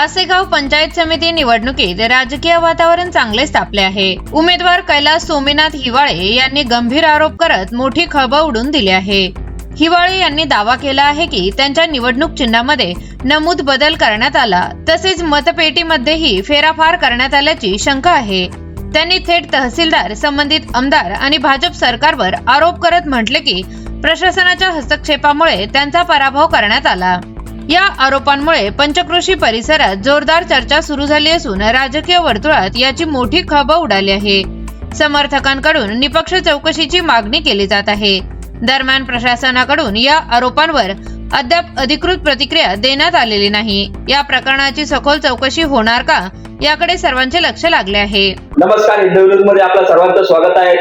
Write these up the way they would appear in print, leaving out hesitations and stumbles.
आसेगाव पंचायत समिती निवडणुकीत राजकीय वातावरण चांगलेच तापले आहे। उमेदवार कैलास सोमीनाथ हिवाळे यांनी गंभीर आरोप करत मोठी खळबळ उडवून दिली आहे। हिवाळे यांनी दावा केला आहे की त्यांच्या निवडणूक चिन्हामध्ये नमूद बदल करण्यात आला, तसेच मतपेटीमध्येही फेराफार करण्यात आल्याची शंका आहे। त्यांनी थेट तहसीलदार, संबंधित आमदार आणि भाजप सरकारवर आरोप करत म्हटले की प्रशासनाच्या हस्तक्षेपामुळे त्यांचा पराभव करण्यात आला। या आरोपांमुळे पंचक्रोशी परिसरात जोरदार चर्चा सुरू झाली असून राजकीय वर्तुळात याची मोठी खळबळ उडाली आहे। समर्थकांकडून निपक्ष चौकशीची मागणी केली जात आहे। दरम्यान प्रशासनाकडून या आरोपांवर अद्याप अधिकृत प्रतिक्रिया देण्यात आलेली नाही। या प्रकरणाची सखोल चौकशी होणार का, याकडे सर्वांचे लक्ष लागले आहे। नमस्कार, हिंदू न्यूज मध्ये आपलं सर्वांचं स्वागत आहे।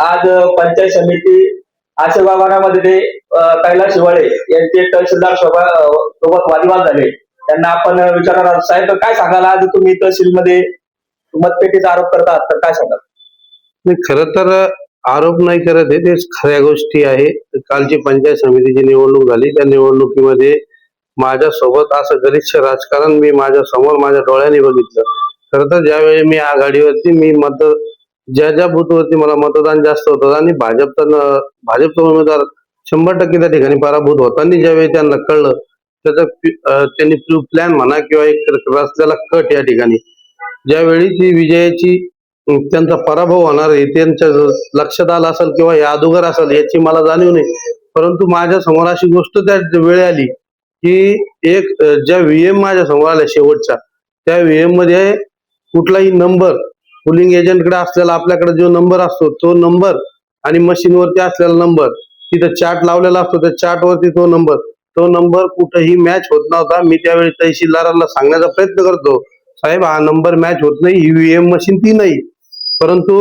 आज पंचायत समिती आसेगाव गावामध्ये ते कैलास हिवाळे यांचे तहसीलदार सोबत वादविवाद झाले। त्यांना आपण विचारणार, साहेब काय सांगाल, आज तुम्ही तहसीलमध्ये मतपेटीचा आरोप करतात, तर काय सांगाल? नाही, खरं तर आरोप नाही करत आहे, ते खऱ्या गोष्टी आहे। कालची पंचायत समितीची निवडणूक झाली, त्या निवडणुकीमध्ये माझ्या सोबत असं गलिच्छ राजकारण मी माझ्या समोर माझ्या डोळ्यांनी बघितलं। खरं तर ज्यावेळी मी आघाडीवरती ज्या बूथवरती मला मतदान जास्त होतं आणि भाजपचा उमेदवार 100% त्या ठिकाणी पराभूत होताना ज्यावेळी त्यांना कळलं, त्यांनी प्लॅन म्हणा किंवा एक रचलेला कट या ठिकाणी ज्यावेळी ती विजयाची त्यांचा पराभव होणार आहे त्यांच्या लक्षात आलं असेल किंवा या अगोदर असेल याची मला जाणीव नाही, परंतु माझ्या समोर अशी गोष्ट त्या वेळी आली की एक ज्या व्हीएम माझ्या समोर आल्या शेवटच्या, त्या व्हीएम मध्ये कुठलाही नंबर पोलिंग एजंटकडे असलेला आपल्याकडे जो नंबर असतो तो नंबर आणि मशीनवरती असलेला नंबर, तिथं चार्ट लावलेला असतो, त्या चार्टवरती तो नंबर कुठेही मॅच होत नव्हता। मी त्यावेळी तहसीलदारांना सांगण्याचा प्रयत्न करतो, साहेब हा नंबर मॅच होत नाही, ही व्हीएम मशीन ती नाही। परंतु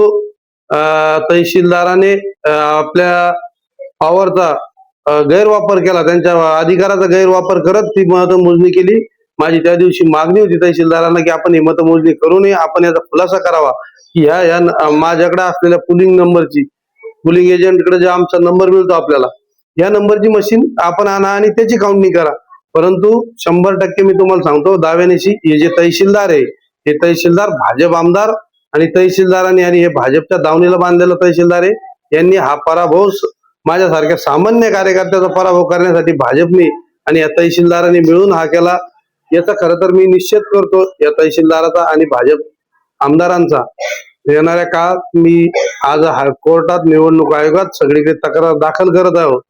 तहसीलदाराने आपल्या पॉवरचा गैरवापर केला, त्यांच्या अधिकाराचा गैरवापर करत ती मतमोजणी केली। माझी त्या दिवशी मागणी होती तहसीलदारांना की आपण ही मतमोजणी करू नये, आपण याचा खुलासा करावा की ह्या माझ्याकडे असलेल्या पोलिंग एजंटकडे जो आमचा नंबर मिळतो आपल्याला, या नंबरची मशीन आपण आणा आणि त्याची काउंटिंग करा। परंतु 100% मी तुम्हाला सांगतो दाव्यानिशी, हे जे तहसीलदार आहे हे तहसीलदार भाजप आमदार आणि तहसीलदारांनी आणि हे भाजपच्या दावणीला बांधलेला तहसीलदार आहे, यांनी हा पराभव माझ्यासारख्या सामान्य कार्यकर्त्याचा पराभव करण्यासाठी भाजपने आणि या तहसीलदारांनी मिळून हा केला। याचा खरं तर मी निश्चित करतो या तहसीलदाराचा आणि भाजप आमदारांचा। येणाऱ्या काळात मी आज कोर्टात, निवडणूक आयोगात सगळीकडे तक्रार दाखल करत आहोत।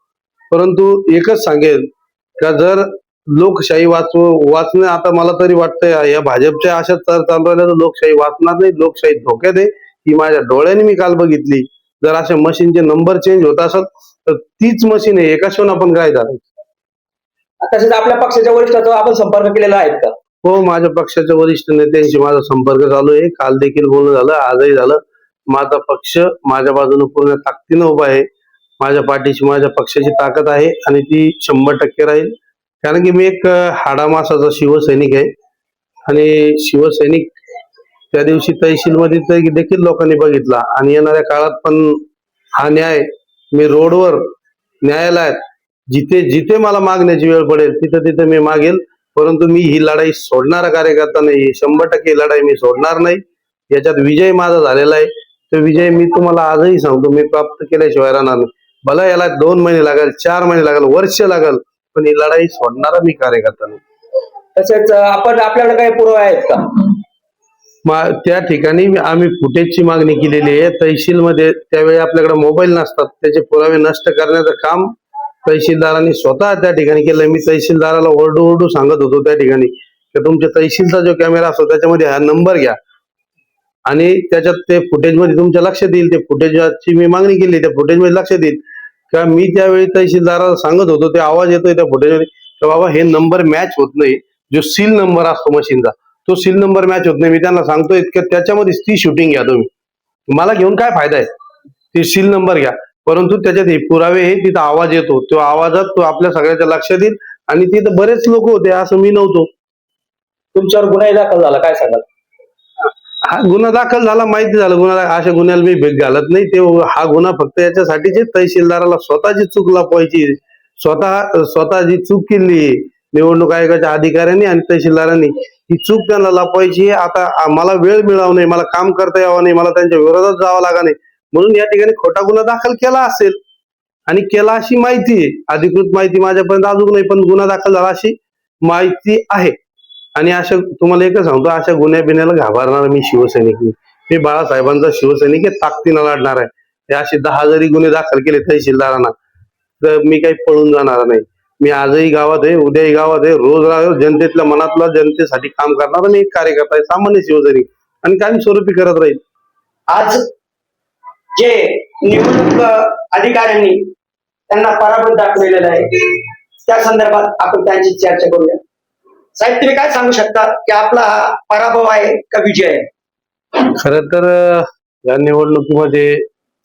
परंतु एकच सांगेल का जर लोकशाही वाचणे आता मला तरी वाटतंय या भाजपच्या अशाच चालू राहिल्या तर लोकशाही वाचणार नाही, लोकशाही धोक्यात आहे। ही माझ्या डोळ्यांनी मी काल बघितली। जर अशा मशीनचे नंबर चेंज होत असेल तर तीच मशीन आहे, एका क्षण आपण काय झालं। तसेच आपल्या पक्षाच्या वरिष्ठांचा आपण संपर्क केलेला आहे का? हो, माझ्या पक्षाच्या वरिष्ठ नेत्यांशी माझा संपर्क चालू आहे। काल देखील बोलणं झालं, आजही झालं। माझा पक्ष माझ्या बाजूने पूर्ण ताकदीनं उभा आहे। माझ्या पाठीशी माझ्या पक्षाची ताकद आहे आणि ती 100% राहील, कारण की मी एक हाडामासाचा शिवसैनिक आहे आणि शिवसैनिक त्या दिवशी तहसीलमध्ये देखील लोकांनी बघितला आणि येणाऱ्या काळात पण हा न्याय मी रोडवर, न्यायालयात, जिथे जिथे मला मागण्याची वेळ पडेल तिथे मी मागेल। परंतु मी ही लढाई सोडणारा कार्यकर्ता नाही, 100% लढाई मी सोडणार नाही। याच्यात विजय माझा झालेला आहे, तो विजय मी तुम्हाला आजही सांगतो मी प्राप्त केल्याशिवाय राहणार नाही। भला याला 2 महिने लागेल, 4 महिने लागेल, वर्ष लागेल, पण ही लढाई सोडणारा मी कार्यकर्ता नाही। तसेच आपल्याकडे काही पुरावे आहेत का? त्या ठिकाणी आम्ही फुटेजची मागणी केलेली आहे तहसीलमध्ये। त्यावेळी आपल्याकडे मोबाईल नसतात, त्याचे पुरावे नष्ट करण्याचं काम तहसीलदारांनी स्वतः त्या ठिकाणी केलं। मी तहसीलदाराला ओरडू सांगत होतो त्या ठिकाणी की तुमच्या तहसीलचा जो कॅमेरा असतो त्याच्यामध्ये हा नंबर घ्या आणि त्याच्यात ते फुटेज मध्ये तुमच्या लक्षात येईल, ते फुटेजची मी मागणी केली, त्या फुटेज मध्ये लक्षात येईल का मी त्यावेळी तहसीलदाराला सांगत होतो, ते आवाज येतोय त्या फुटेज मध्ये की बाबा हे नंबर मॅच होत नाही, जो सील नंबर असतो मशीनचा तो सील नंबर मॅच होत नाही। मी त्यांना सांगतोय की त्याच्यामध्ये ती शूटिंग घ्या, तुम्ही मला घेऊन काय फायदा आहे, ती सील नंबर घ्या। परंतु त्याच्यात हे पुरावे हे तिथं आवाज येतो, तो आवाजात तो आपल्या सगळ्याच्या लक्षात येईल आणि तिथं बरेच लोक होते, असं मी नव्हतो। तुमच्यावर गुन्हा दाखल झाला, काय सांगाल? हा गुन्हा दाखल झाला, माहिती झालं गुन्हा, अशा गुन्ह्याला मी भेट घालत नाही। ते हा गुन्हा फक्त याच्यासाठीच तहसीलदाराला स्वतःची चूक लपवायची, स्वतः जी चूक केली निवडणूक आयोगाच्या अधिकाऱ्यांनी आणि तहसीलदारांनी, ही चूक त्यांना लपवायची आहे. आता मला वेळ मिळावा नाही, मला काम करता यावं नाही, मला त्यांच्या विरोधात जावं लागा नाही, म्हणून या ठिकाणी खोटा गुन्हा दाखल केला असेल आणि केला अशी माहिती आहे. अधिकृत माहिती माझ्यापर्यंत अजून नाही, पण गुन्हा दाखल झाला अशी माहिती आहे. आणि अशा तुम्हाला एकच सांगतो, अशा गुन्ह्या बिन्ह्याला घाबरणार मी शिवसैनिक नाही. मी बाळासाहेबांचा शिवसैनिक आहे, ताकदीनं लढणार आहे. हे असे 10 जरी गुन्हे दाखल केले तहसीलदारांना तर मी काही पळून जाणार नाही. मी आजही गावात आहे, उद्याही गावात आहे, रोज राहतो, जनतेतल्या मनातला जनतेसाठी काम करणारा मी एक कार्यकर्ता आहे, सामान्य शिवसैनिक, आणि कायम स्वरूपी करत राहील. आज जे निवडणूक अधिकाऱ्यांनी त्यांना पराभूत दाखवलेला आहे त्या संदर्भात आपण त्यांची चर्चा करूया. साहेब, तुम्ही काय सांगू शकता की आपला हा पराभव आहे का विजय आहे? खर तर या निवडणुकीमध्ये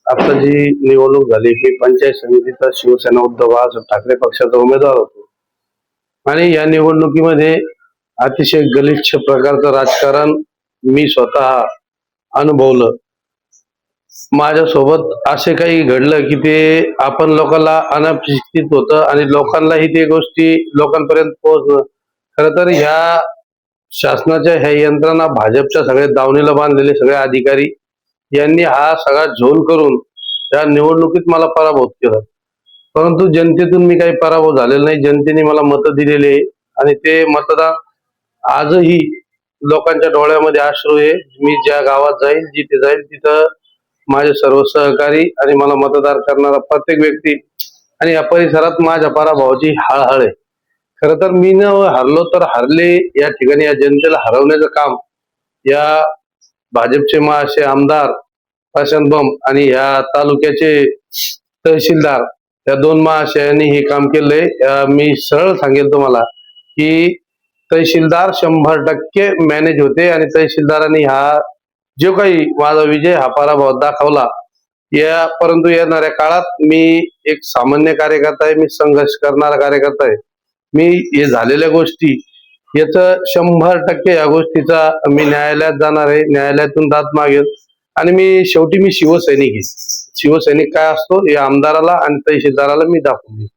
आता जी निवडणूक झाली की पंचायत समितीचा शिवसेना उद्धव बाळासाहेब ठाकरे पक्षाचा उमेदवार होतो, आणि या निवडणुकीमध्ये अतिशय गलिच्छ प्रकारचं राजकारण मी स्वतः अनुभवलं. माझ्यासोबत असे काही घडलं की ते आपण लोकांना अनपेक्षित होतं आणि लोकांनाही ते गोष्टी लोकांपर्यंत पोहोचणं. खरं तर ह्या शासनाच्या ह्या यंत्रणा, भाजपच्या सगळ्या दावणीला बांधलेले सगळे अधिकारी यांनी हा सगळा झोल करून या निवडणुकीत मला पराभूत केलं. परंतु जनतेतून मी काही पराभव झालेला नाही. जनतेने मला मतं दिलेली आहे आणि ते मतदान आजही लोकांच्या डोळ्यामध्ये अश्रू आहे. मी ज्या गावात जाईल, जिथे जाईल, तिथं माझे सर्व सहकारी आणि मला मतदार करणारा प्रत्येक व्यक्ती आणि या परिसरात माझ्या पराभवाची हळहळ आहे. खर तर मी न हरलो तर हरले, या ठिकाणी या जनतेला हरवण्याचं काम या भाजपचे महाशय आमदार प्रशांत बंब आणि या तालुक्याचे तहसीलदार या 2 महाशयांनी हे काम केलंय. मी सरळ सांगेल तुम्हाला की तहसीलदार 100% मॅनेज होते आणि तहसीलदारांनी हा जो काही माझा विजय हा पराभव दाखवला. परंतु येणाऱ्या काळात मी एक सामान्य कार्यकर्ता आहे, मी संघर्ष करणारा कार्यकर्ता आहे. मी हे झालेल्या गोष्टी याच 100% या गोष्टीचा मी न्यायालयात जाणार आहे, न्यायालयातून दाद मागेल. आणि शेवटी मी शिवसैनिक आहे. शिवसैनिक काय असतो हे आमदाराला आणि तहसीलदाराला मी दाखवून देईन.